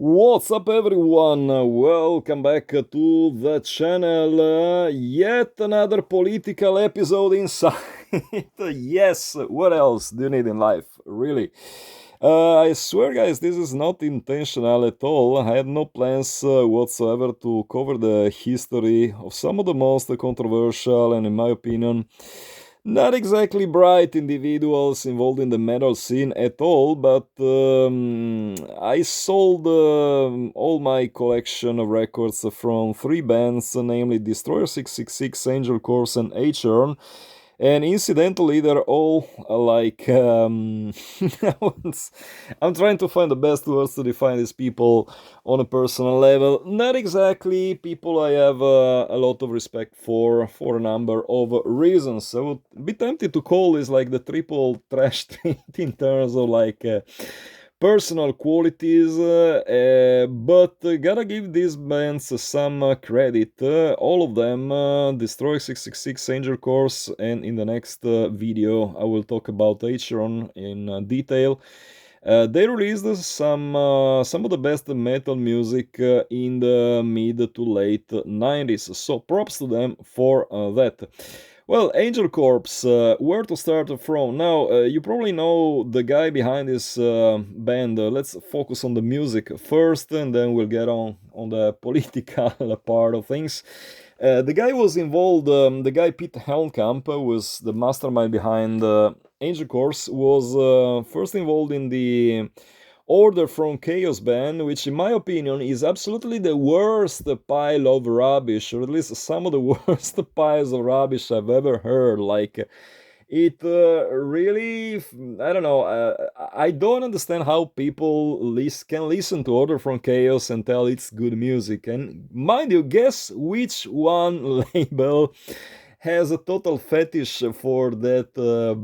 What's up, everyone? Welcome back to the channel. Yet another political episode inside. Yes, what else do you need in life? Really? I swear, guys, this is not intentional at all. I had no plans whatsoever to cover the history of some of the most controversial and, in my opinion, not exactly bright individuals involved in the metal scene at all, but I sold all my collection of records from three bands, namely Destroyer 666, Angel Corpse, and H-Urn. And incidentally, they're all I'm trying to find the best words to define these people on a personal level. Not exactly people I have a lot of respect for a number of reasons. I would be tempted to call this like the triple trash treat in terms of personal qualities, but gotta give these bands some credit. All of them, Destroy 666, Angel Course, and in the next video I will talk about Acheron in detail. They released some of the best metal music in the mid to late 90s, so props to them for that. Well, Angel Corpse, where to start from? Now, you probably know the guy behind this band. Let's focus on the music first, and then we'll get on the political part of things. The guy was involved, the guy Pete Helmkamp was the mastermind behind Angel Corpse, was first involved in the Order from Chaos band, which in my opinion is absolutely the worst pile of rubbish, or at least some of the worst piles of rubbish I've ever heard. It really, I don't know, I don't understand how people can listen to Order from Chaos and tell it's good music. And mind you, guess which one label has a total fetish for that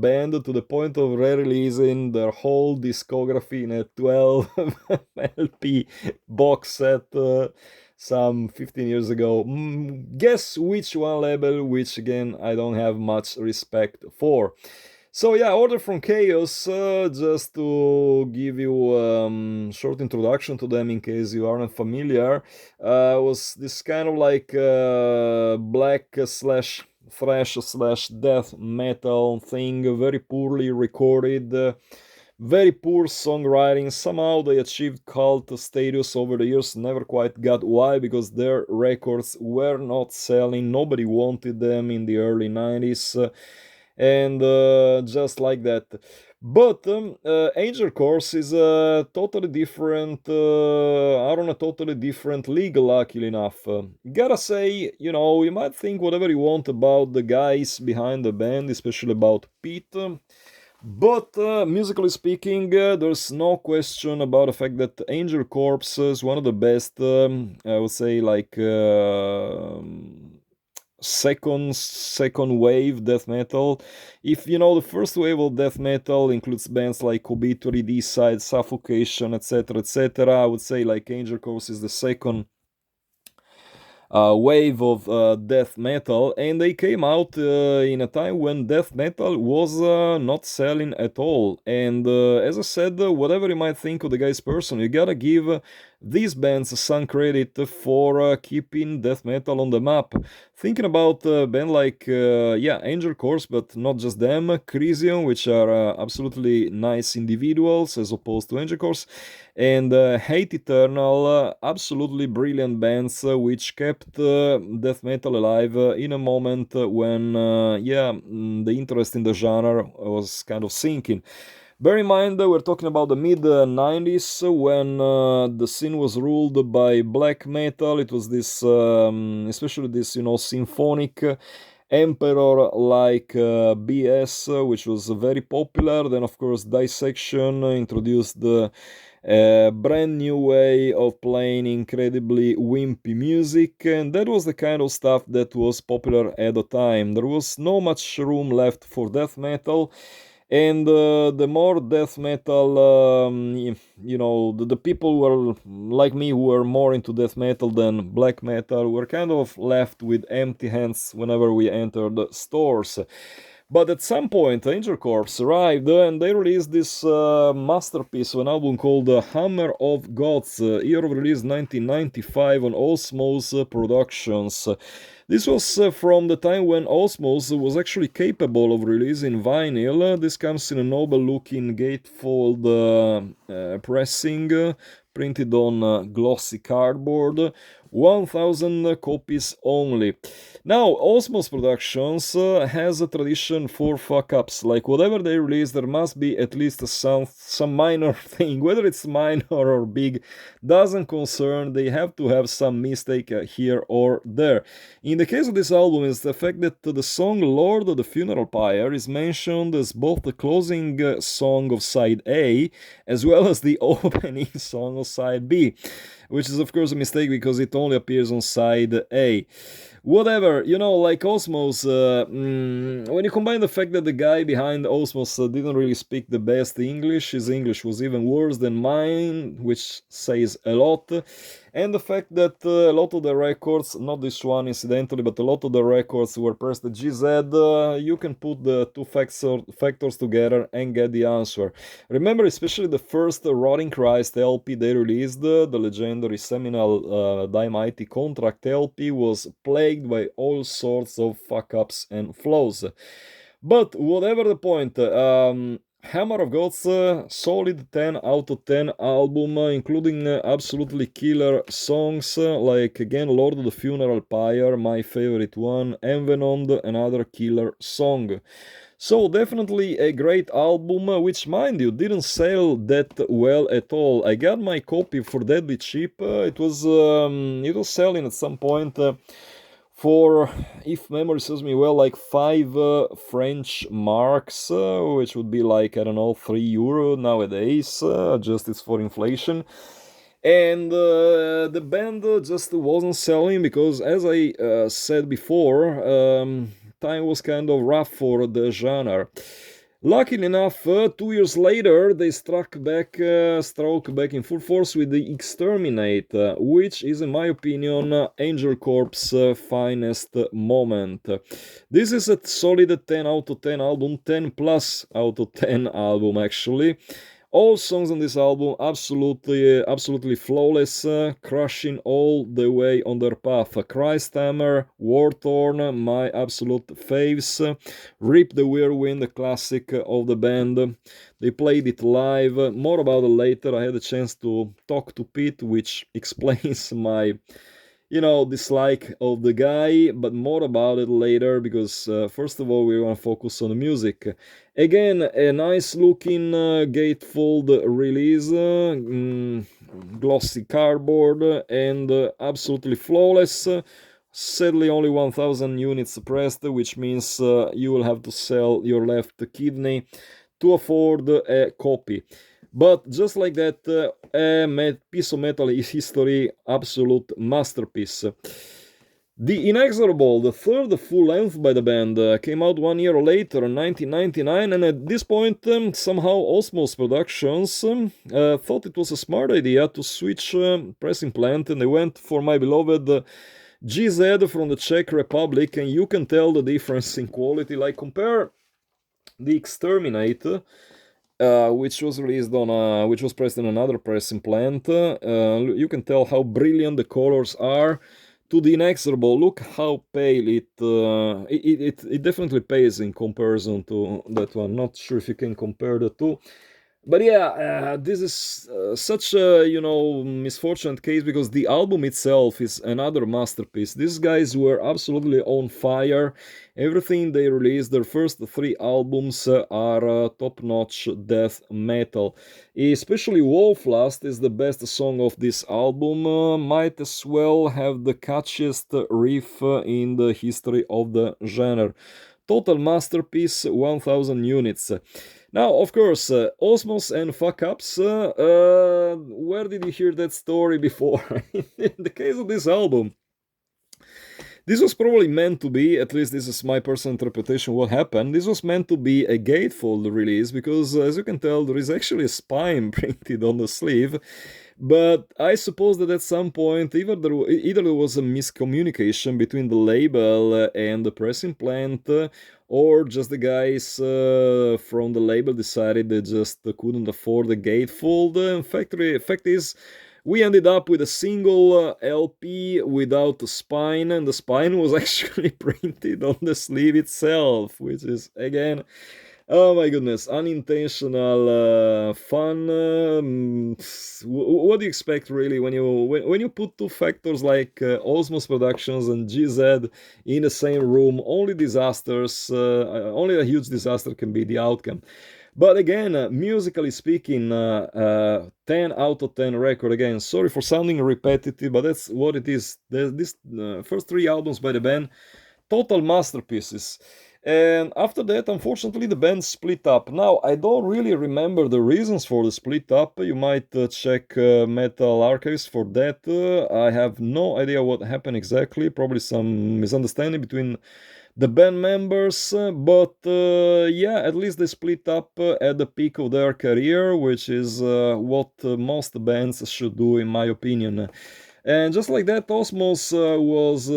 band to the point of re-releasing their whole discography in a 12 LP box set some 15 years ago. Guess which one label, which again I don't have much respect for. So yeah, Order from Chaos, just to give you short introduction to them in case you aren't familiar, was this kind of black slash thrash slash death metal thing, very poorly recorded, very poor songwriting. Somehow they achieved cult status over the years, never quite got why, because their records were not selling, nobody wanted them in the early 90s, and just like that. But Angel Course is a totally different, are on a totally different league, luckily enough. Gotta say, you might think whatever you want about the guys behind the band, especially about Pete. But musically speaking, there's no question about the fact that Angel Corpse is one of the best, I would say, second wave death metal. If you know, the first wave of death metal includes bands like Obituary, D-Side, Suffocation, etc., etc. I would say like Angel Corpse is the second wave of death metal, and they came out in a time when death metal was not selling at all. And as I said, whatever you might think of the guy's person, you gotta give these bands some credit for keeping death metal on the map. Thinking about a band like Angel Corpse, but not just them, Crisium, which are absolutely nice individuals as opposed to Angel Corpse, and Hate Eternal, absolutely brilliant bands which kept death metal alive in a moment when the interest in the genre was kind of sinking. Bear in mind we're talking about the mid 90s when the scene was ruled by black metal. It was this, especially this, symphonic emperor like BS, which was very popular. Then, of course, Dissection introduced the brand new way of playing incredibly wimpy music, and that was the kind of stuff that was popular at the time. There was no much room left for death metal, and the more death metal, the people who were like me, who were more into death metal than black metal, were kind of left with empty hands whenever we entered the stores. But at some point, Angel Corpse arrived and they released this masterpiece of an album called Hammer of Gods, year of release 1995 on Osmos Productions. This was from the time when Osmos was actually capable of releasing vinyl. This comes in a noble-looking gatefold pressing, printed on glossy cardboard. 1000 copies only. Now, Osmos Productions has a tradition for fuck-ups. Like, whatever they release, there must be at least some minor thing. Whether it's minor or big, doesn't concern. They have to have some mistake here or there. In the case of this album, is the fact that the song Lord of the Funeral Pyre is mentioned as both the closing song of side A, as well as the opening song of side B, which is of course a mistake because it only appears on side A. Whatever, like Osmos, when you combine the fact that the guy behind Osmos didn't really speak the best English, his English was even worse than mine, which says a lot, and the fact that a lot of the records, not this one incidentally, but a lot of the records were pressed at GZ, you can put the two factors together and get the answer. Remember, especially the first Rotting Christ LP they released, the legendary seminal Die Mighty Contract LP, was plagued by all sorts of fuck-ups and flaws. But whatever the point, Hammer of Gods, solid 10 out of 10 album, including absolutely killer songs, like again Lord of the Funeral Pyre, my favorite one, Envenomed, another killer song. So definitely a great album, which mind you didn't sell that well at all. I got my copy for deadly cheap. It was selling at some point for, if memory serves me well, like 5 French marks, which would be like, I don't know, €3 nowadays, adjusted for inflation. And the band just wasn't selling because, as I said before, time was kind of rough for the genre. Luckily enough, 2 years later, they struck back in full force with the Exterminate, which is, in my opinion, Angelcorpse finest moment. This is a solid 10 out of 10 album, 10 plus out of 10 album actually. All songs on this album absolutely flawless, crushing all the way on their path. Christ Hammer, War-Torn, my absolute faves. Rip the Whirlwind, the classic of the band. They played it live. More about it later. I had a chance to talk to Pete, which explains my dislike of the guy, but more about it later, because first of all we want to focus on the music. Again, a nice looking gatefold release, glossy cardboard, and absolutely flawless. Sadly only 1000 units pressed, which means you will have to sell your left kidney to afford a copy. But just like that, a piece of metal history, absolute masterpiece. The Inexorable, the third full length by the band, came out 1 year later in 1999, and at this point, somehow Osmos Productions thought it was a smart idea to switch pressing plant, and they went for my beloved GZ from the Czech Republic, and you can tell the difference in quality. Like, compare the Exterminate, which was released on which was pressed in another pressing plant. You can tell how brilliant the colors are. To the Inexorable, look how pale it definitely pays in comparison to that one. Not sure if you can compare the two. But yeah, this is such a, misfortunate case, because the album itself is another masterpiece. These guys were absolutely on fire. Everything they released, their first 3 albums are top-notch death metal. Especially Wolflust is the best song of this album. Might as well have the catchiest riff in the history of the genre. Total masterpiece, 1000 units. Now, of course, Osmos and fuck-ups, where did you hear that story before? In the case of this album, this was probably meant to be, at least this is my personal interpretation what happened, this was meant to be a gatefold release, because as you can tell, there is actually a spine printed on the sleeve, But I suppose that at some point, either there was a miscommunication between the label and the pressing plant, or just the guys from the label decided they just couldn't afford the gatefold. Fact is, we ended up with a single LP without a spine, and the spine was actually printed on the sleeve itself, which is again, oh my goodness, unintentional fun. What do you expect really when you put two factors like Osmos Productions and GZ in the same room? Only disasters, only a huge disaster can be the outcome. But again, musically speaking, 10 out of 10 record. Again, sorry for sounding repetitive, but that's what it is. These first three albums by the band, total masterpieces. And after that, unfortunately, the band split up. Now, I don't really remember the reasons for the split up. You might check Metal Archives for that. I have no idea what happened exactly. Probably some misunderstanding between the band members, but yeah, at least they split up at the peak of their career, which is what most bands should do, in my opinion. And just like that, Osmos was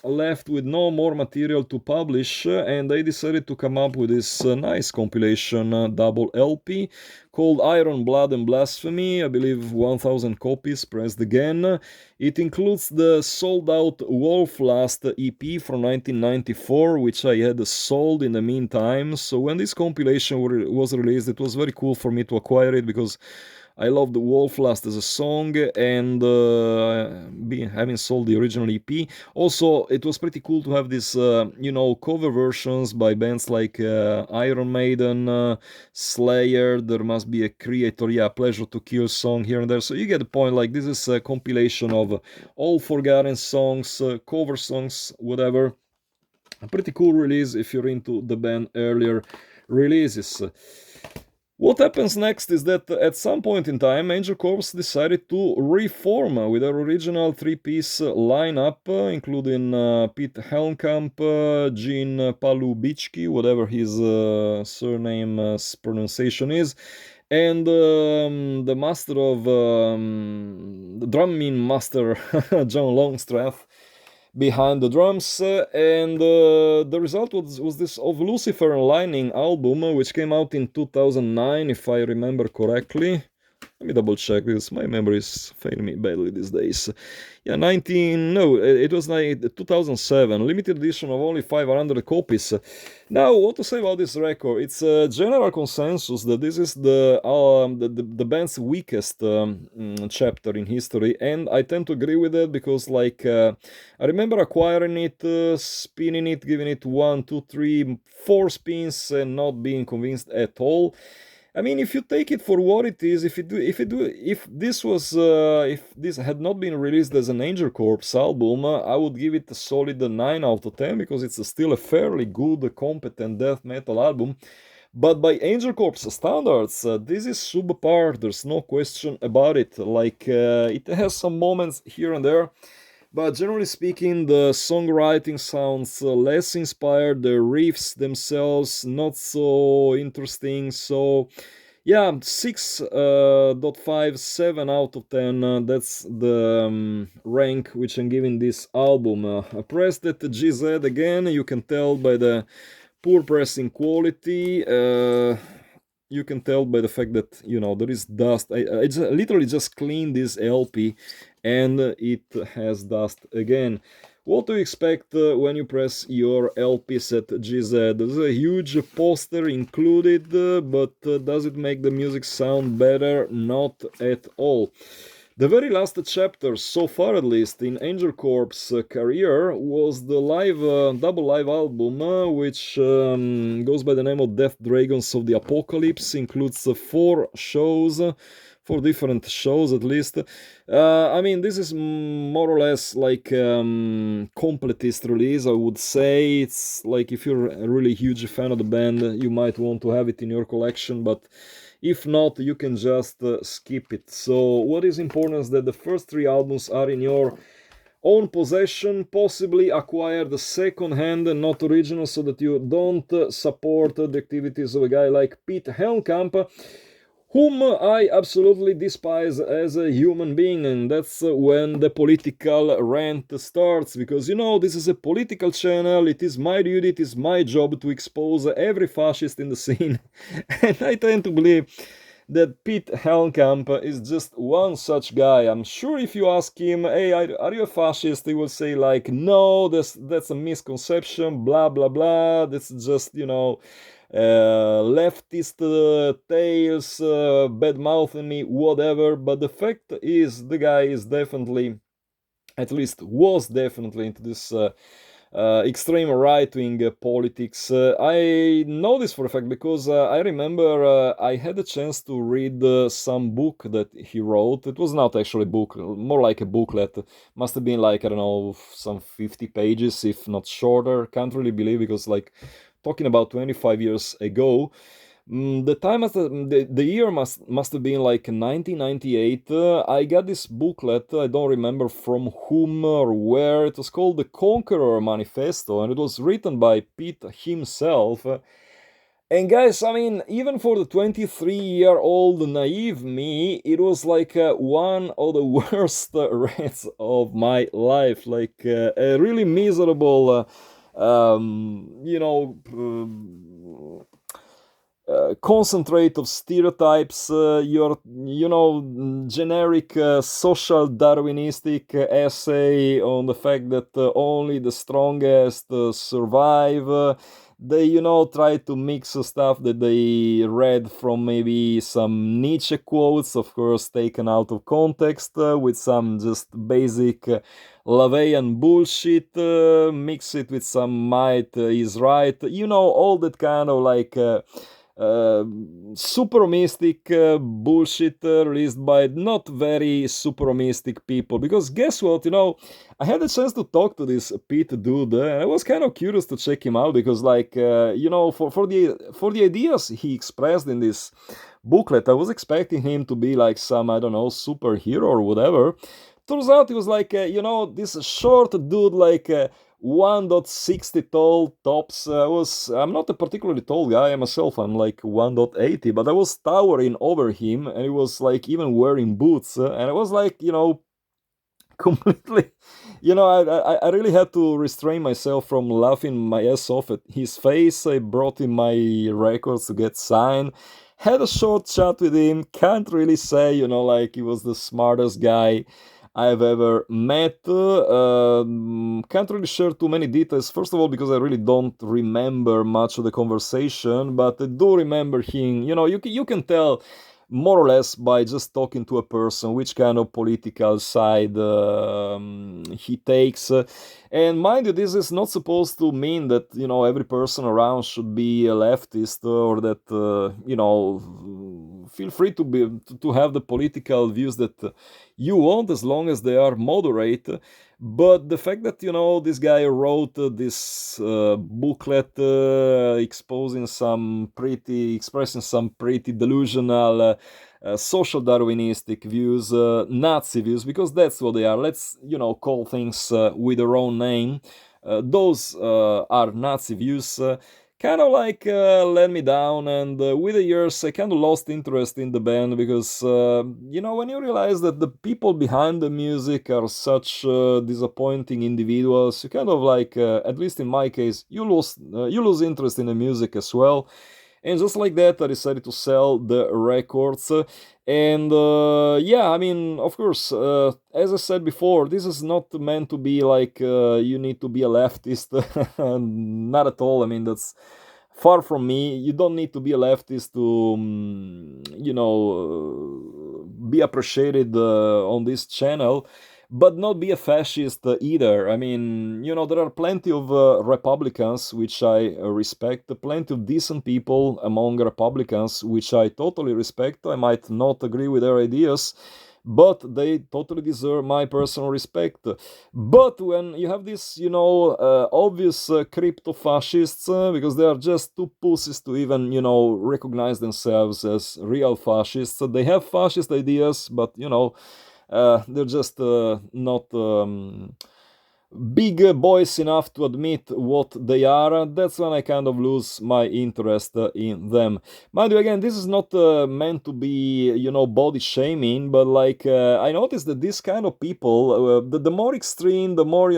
left with no more material to publish, and they decided to come up with this nice compilation double LP called Iron, Blood and Blasphemy. I believe 1000 copies pressed again. It includes the sold out Wolflast EP from 1994, which I had sold in the meantime. So when this compilation was released, it was very cool for me to acquire it because I love the Wolflast as a song, and having sold the original EP. Also, it was pretty cool to have these, cover versions by bands like Iron Maiden, Slayer. There must be a Creator, Pleasure to Kill song here and there. So you get the point. Like, this is a compilation of all forgotten songs, cover songs, whatever. A pretty cool release if you're into the band earlier releases. What happens next is that at some point in time, ANGELCORPSE decided to reform with their original three-piece lineup, including Pete Helmkamp, Gene Palubitsky, whatever his surname pronunciation is, and the master of the drumming master, John Longstreth, behind the drums, and the result was this Of Lucifer and Lightning album, which came out in 2009, if I remember correctly. Let me double check because my memory is failing me badly these days. Yeah, it was like 2007, limited edition of only 500 copies. Now, what to say about this record? It's a general consensus that this is the band's weakest chapter in history, and I tend to agree with it because, I remember acquiring it, spinning it, giving it 1, 2, 3, 4 spins, and not being convinced at all. I mean, if you take it for what it is, if this had not been released as an ANGELCORPSE album, I would give it a solid 9 out of 10 because it's still a fairly good, competent death metal album. But by ANGELCORPSE standards, this is subpar. There's no question about it. It has some moments here and there. But generally speaking, the songwriting sounds less inspired, the riffs themselves not so interesting. So, yeah, 6.57 out of 10. That's the rank which I'm giving this album. I pressed at GZ again. You can tell by the poor pressing quality. You can tell by the fact that, there is dust. I literally just cleaned this LP and it has dust again. What do you expect when you press your LPs at GZ? There's a huge poster included, but does it make the music sound better? Not at all. The very last chapter, so far at least, in ANGELCORPSE career was the double live album, which goes by the name of Death Dragons of the Apocalypse, includes 4 shows, 4 different shows at least. This is more or less like completist release, I would say. It's like if you're a really huge fan of the band, you might want to have it in your collection, but if not, you can just skip it. So what is important is that the first 3 albums are in your own possession, possibly acquire the second hand and not original, so that you don't support the activities of a guy like Pete Helmkamp, whom I absolutely despise as a human being, and that's when the political rant starts, because this is a political channel, it is my duty, it is my job to expose every fascist in the scene, and I tend to believe that Pete Helmkamp is just one such guy. I'm sure if you ask him, hey, are you a fascist? He will say, like, no, that's a misconception, blah, blah, blah. That's just, leftist tales, bad mouthing me, whatever. But the fact is, the guy is definitely, at least was definitely, into this extreme right-wing politics. I know this for a fact because I remember I had a chance to read some book that he wrote. It was not actually a book, more like a booklet. Must have been like, I don't know, some 50 pages, if not shorter. Can't really believe, because like talking about 25 years ago. The time the year must have been like 1998. I got this booklet. I don't remember from whom or where. It was called the Conqueror Manifesto, and it was written by Pete himself. And guys, I mean, even for the 23-year-old naive me, it was like one of the worst reads of my life. Like a really miserable, concentrate of stereotypes, your generic social darwinistic essay on the fact that only the strongest survive. They try to mix stuff that they read from maybe some Nietzsche quotes, of course taken out of context, with some just basic Laveyan bullshit, mix it with some might is right, all that kind of like uh, super mystic bullshit released by not very super mystic people. Because guess what, I had a chance to talk to this Pete dude, and I was kind of curious to check him out, because like for the ideas he expressed in this booklet, I was expecting him to be like some, I don't know, superhero or whatever. Turns out he was like, this short dude, like 1.60 tall tops. I'm not a particularly tall guy myself. I'm like 1.80, but I was towering over him, and he was like even wearing boots, and I was like, completely, I really had to restrain myself from laughing my ass off at his face. I brought him my records to get signed. Had a short chat with him. Can't really say, like he was the smartest guy I've ever met. Can't really share too many details. First of all, because I really don't remember much of the conversation, but I do remember him. You can tell more or less by just talking to a person which kind of political side he takes. And mind you, this is not supposed to mean that every person around should be a leftist, or that feel free to have the political views that you want, as long as they are moderate. But the fact that this guy wrote this booklet expressing some pretty delusional social Darwinistic views, Nazi views, because that's what they are. Let's call things with their own name. Those are Nazi views. Kind of like let me down, and with the years I kind of lost interest in the band, because when you realize that the people behind the music are such disappointing individuals, you kind of like, at least in my case, you lose interest in the music as well. And just like that, I decided to sell the records. And yeah, I mean, of course, as I said before, this is not meant to be like you need to be a leftist. Not at all. I mean, that's far from me. You don't need to be a leftist to, be appreciated on this channel, but not be a fascist either. I mean, there are plenty of Republicans which I respect, plenty of decent people among Republicans which I totally respect. I might not agree with their ideas, but they totally deserve my personal respect. But when you have these, obvious crypto fascists, because they are just too pussies to even, recognize themselves as real fascists. They have fascist ideas, but they're just not big boys enough to admit what they are, that's when I kind of lose my interest in them. Mind you, again, this is not meant to be, body shaming, but like I noticed that this kind of people, the more extreme, the more,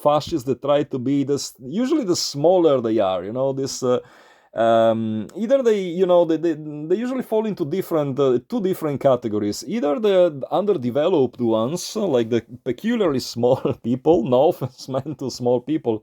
fascists they try to be, usually the smaller they are, this. Either they usually fall into two different categories. Either the underdeveloped ones, like the peculiarly small people, no offense meant to small people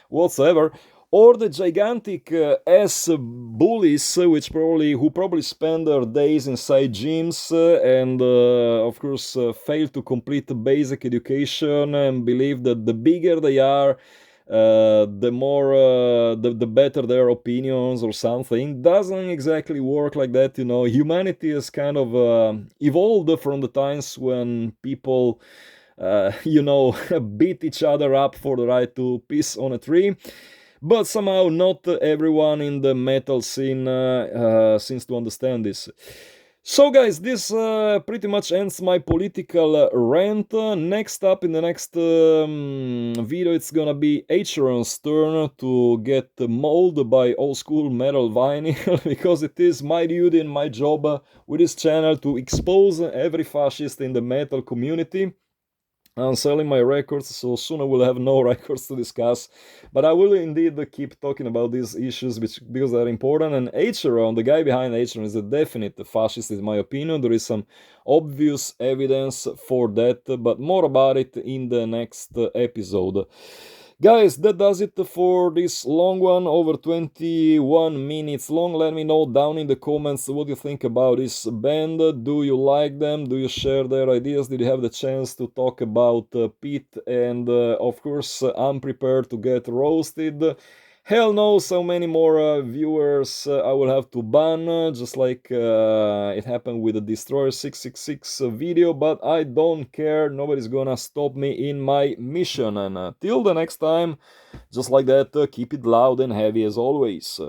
whatsoever, or the gigantic ass bullies, who probably spend their days inside gyms and of course fail to complete basic education and believe that the bigger they are, the more the better their opinions or something. Doesn't exactly work like that. Humanity has kind of evolved from the times when people beat each other up for the right to piss on a tree. But somehow not everyone in the metal scene seems to understand this. So guys, this pretty much ends my political rant. Next up, in the next video, it's gonna be Acheron's turn to get mauled by old school metal vinyl, because it is my duty and my job with this channel to expose every fascist in the metal community. I'm selling my records, so soon I will have no records to discuss. But I will indeed keep talking about these issues because they're important. And Acheron, the guy behind Acheron, is a definite fascist in my opinion. There is some obvious evidence for that, but more about it in the next episode. Guys, that does it for this long one, over 21 minutes long. Let me know down in the comments what you think about this band. Do you like them? Do you share their ideas? Did you have the chance to talk about Pete? And of course, I'm prepared to get roasted. Hell knows how many more viewers I will have to ban, just like it happened with the Destroyer 666 video, but I don't care, nobody's gonna stop me in my mission, and till the next time, just like that, keep it loud and heavy as always.